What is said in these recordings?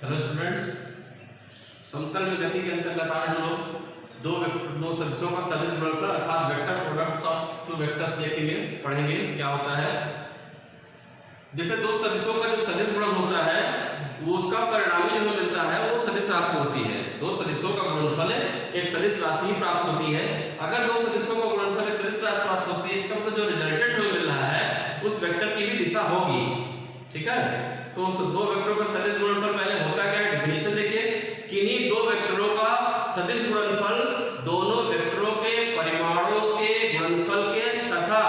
Hello students, समतल में गति के अंतर्गत आज हम लोग दो सदिशों का सदिश गुणनफल अर्थात vector products of two vectors देखेंगे, पढ़ेंगे क्या होता है। देखिए, दो सदिशों का जो सदिश गुणन होता है वो उसका परिणामी जो मिलता है वो सदिश राशि होती है। दो सदिशों का गुणनफल एक सदिश राशि ही प्राप्त होती है। अगर दो सदिशों का गुणनफल एक सदिश राशि प्राप्त होती है, इसका मतलब जो रिजल्टेंट हमें मिल रहा है उस वेक्टर की भी दिशा होगी। ठीक है, तो उस दो वेक्टरों का सदिश गुणनफल पहले होता क्या है, डेफिनेशन देखिए। किन्हीं दो वेक्टरों का सदिश गुणनफल दोनों वेक्टरों के परिमाणों के गुणनफल के तथा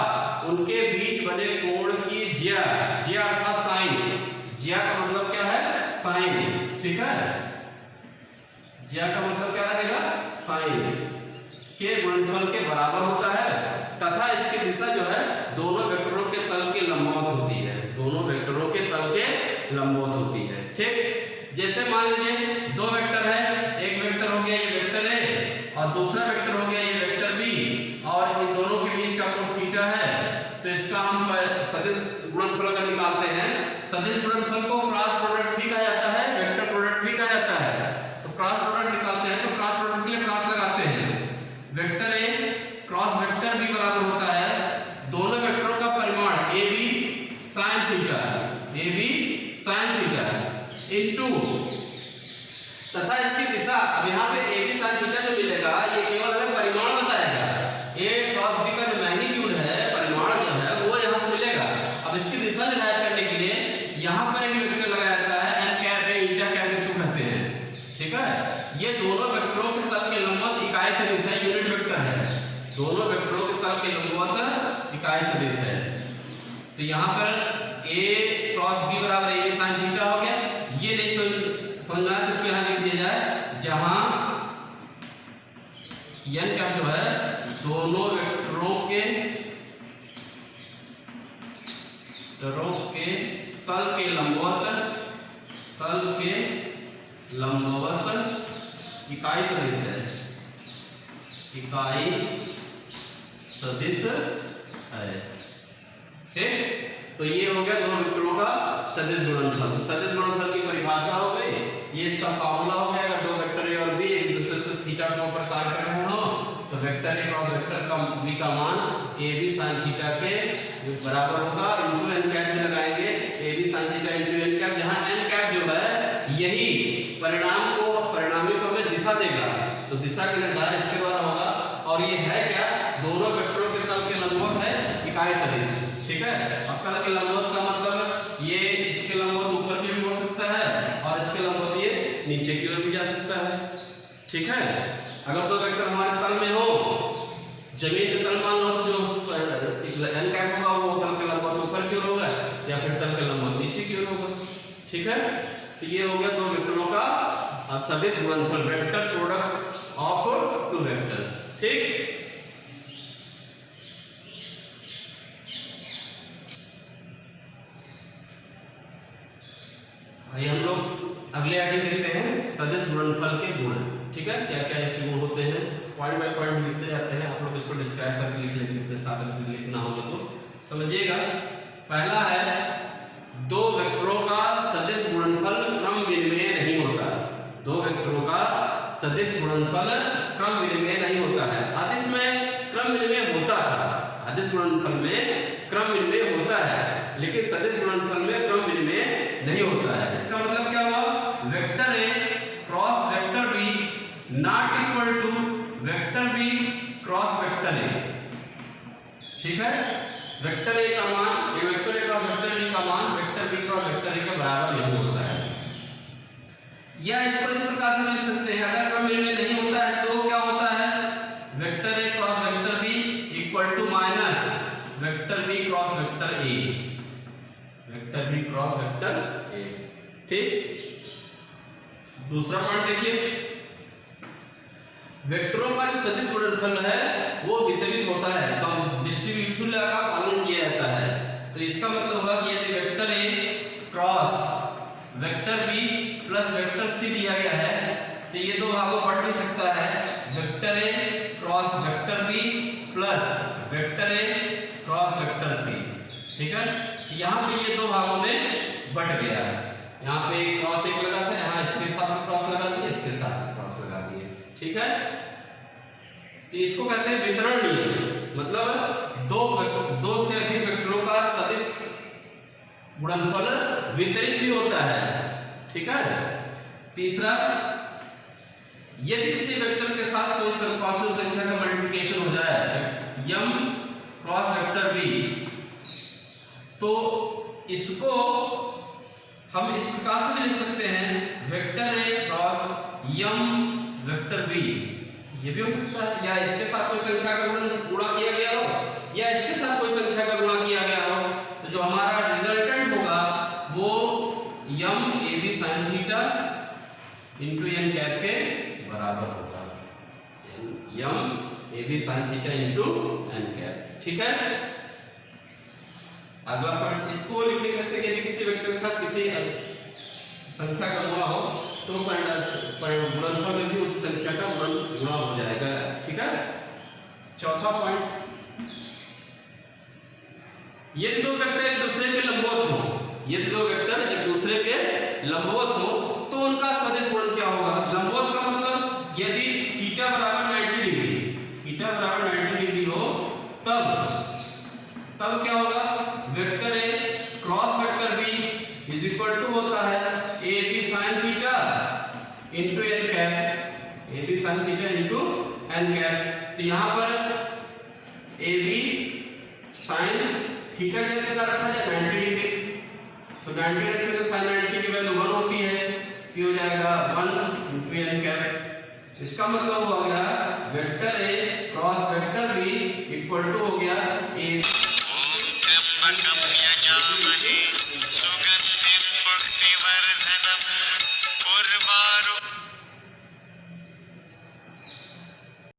उनके बीच बने कोण की ज्या अर्थात साइन, ज्या का मतलब क्या है, साइन। ठीक है, ज्या का मतलब क्या रहेगा, साइन के गुणनफल के बराबर होता है तथा इसकी दिशा जो है दोनों वेक्टरों के तल के लंबवत होती है। दोनों वेक्टरों के तल के लंबवत होती है। ठीक, जैसे मान लीजिए दो वेक्टर है, एक वेक्टर हो गया ये वेक्टर ए और दूसरा वेक्टर हो गया ये वेक्टर बी, और इन दोनों के बीच का कोण थीटा है, तो इसका हम सदिश गुणनफल का निकालते हैं। सदिश गुणनफल को क्रॉस प्रोडक्ट भी कहा जाता है, वेक्टर प्रोडक्ट भी कहा जाता है। तो क्रॉस प्रोडक्ट निकालते हैं, तो क्रॉस प्रोडक्ट के लिए क्रॉस लगाते हैं। Vector A cross vector B बराबर होता है दोनों वेक्टरों का परिमाण A B sine theta, A B sine theta into तथा इसकी दिशा। अब यहाँ पे ए बी साइन थीटा जो मिलेगा ये केवल हमें परिमाण बताएगा। ए क्रॉस बी का जो मैग्नीट्यूड है, परिमाण जो है वो यहाँ से मिलेगा। अब इसकी दिशा निर्धारित करने के लिए यहाँ पर एक वेक्टर लगाया जाता है, एन कैप ए ईटा कैप इसको कहते हैं। ठीक है, ये दोनों वेक्टरों के तल के लंबवत इकाई सदिश है, यूनिट वेक्टर है। दोनों वेक्टरों के तल के लंबवत इकाई सदिश है। तो यहाँ पर ए क्रॉस बी बराबर ए बी साइन थीटा हो गया। ये नहीं समझ में आया तो इसको यहाँ लिख दिया जाए, जहाँ एन कैप जो है दोनों वेक्टरों के तल के लंबवत इकाई सदिश है, इकाई सदिश है। ठीक, तो ये हो गया दोनों वेक्टरों का सदिश गुणनफल। तो सदिश गुणनफल की परिभाषा हो गई, ये इसका फार्मूला हो गया। अगर दो वेक्टर ए और बी एक दूसरे से थीटा के ऊपर कार्य कर रहे हो तो वेक्टर ए क्रॉस वेक्टर का बी का मान ए बी साइन थीटा के बराबर होगा। इनटू एन कैप में लगाएंगे, A B sine theta into N cap, जहां एन कैप जो है यही परिणामी को हमें दिशा देगा। तो दिशा का निर्धारण इसके द्वारा होगा। और ये है क्या, दोनों वेक्टरों के तल के लंबवत है इकाई सदिश। ठीक है, अब तल के लंबवत का मतलब ये इसके लंबवत ऊपर की भी हो सकता है और इसके लंबवत ये नीचे की ओर भी जा सकता है। ठीक है, अगर दो वेक्टर हमारे तल में हो, जमीन के तल मान लो, तो जो एन कैप होगा वो तल के लंबवत ऊपर की ओर होगा या फिर तल के लंबवत नीचे की ओर होगा। ठीक है, तो ये हो गया दो वेक्टरों का सदिश गुणनफल, vector products of two vectors. ठीक, आइए हम लोग अगले आइटम देखते हैं, सदिश गुणनफल के गुण। ठीक है, क्या क्या इसके गुण होते हैं, पॉइंट बाय पॉइंट लिखते जाते हैं। आप लोग इसको डिस्क्राइब करके लिख लेंगे, अपने साथ में लिखना होगा तो समझिएगा। पहला है, दो वेक्टरों का सदिश गुणनफल क्रम विनिमय नहीं होता। दो वेक्टरों का सदिश गुणनफल क्रम विनिमय नहीं होता है। आदिश में क्रम विनिमय होता था, आदिश गुणनफल में क्रम विनिमय होता है, लेकिन सदिश गुणनफल में क्रम विनिमय नहीं होता है। इसका मतलब क्या हुआ, vector A cross vector B not equal to vector B cross vector A. ठीक है, वेक्टर ए का मान, ये vector A cross vector B का मान vector B cross vector A के बराबर नहीं होता है। या इसको इस प्रकार से लिख सकते हैं, अगर क्रम विनिमय नहीं होता है तो क्या होता है, vector A cross vector B equal to minus vector B cross vector A, vector B cross vector A. ठीक, दूसरा पॉइंट देखिए, वेक्टरों का जो सदिश गुणनफल है वो वितरित होता है, तो डिस्ट्रीब्यूशन का पालन किया जाता है। तो इसका मतलब हुआ कि यदि vector A cross vector B plus vector C दिया गया है तो ये दो भागों बढ़ भी सकता है, vector A cross vector B plus vector A cross vector C. ठीक है, यहाँ पे ये दो भागों में बट गया है। यहाँ पे क्रॉस एक लगा था, यहाँ ठीक है। तो इसको कहते हैं वितरण नियम, मतलब दो से अधिक वेक्टरों का सदिश गुणनफल वितरित भी होता है, ठीक है। तीसरा, यदि किसी वेक्टर के साथ कोई पार्शियल संख्या का मल्टीप्लिकेशन हो जाए m क्रॉस वेक्टर v, तो इसको हम इस प्रकार से भी लिख सकते हैं vector a cross m vector v, ये भी हो सकता है। या इसके साथ कोई संख्या का गुणा किया गया हो, या इसके साथ कोई संख्या का गुणा किया गया हो, तो जो हमारा रिजल्टेंट होगा वो m ab sin theta into n cap के बराबर होगा, m ab sin theta into n cap, ठीक है। अगला पॉइंट इसको लिखेंगे कैसे, यदि किसी वेक्टर के साथ किसी संख्या का गुणा हो तो गुणनफल में भी उस संख्या का गुणा हो जाएगा, ठीक है। चौथा पॉइंट, यदि दो वेक्टर एक दूसरे के लंबवत हो, यदि दो वेक्टर एक दूसरे के लंबवत हो तो उनका सदिश गुणन क्या होगा। लंबवत का मतलब यदि थीटा बराबर 90 डिग्री, थीटा बराबर 90 डिग्री हो तब क्या होगा, vector A cross vector B is equal to होता है A B sine theta into N cap, A B sine theta into N cap. तो यहाँ पर ए बी साइन थीटा क्या रखा जाए 90 डिग्री, तो 90 रखेंगे तो साइन 90 की वैल्यू 1 होती है, तो हो जाएगा 1 इंटू एन कैप। इसका मतलब हो गया vector A cross vector B equal to हो गया ए सुगंधिं पुष्टिवर्धनम् उर्वारुकमिव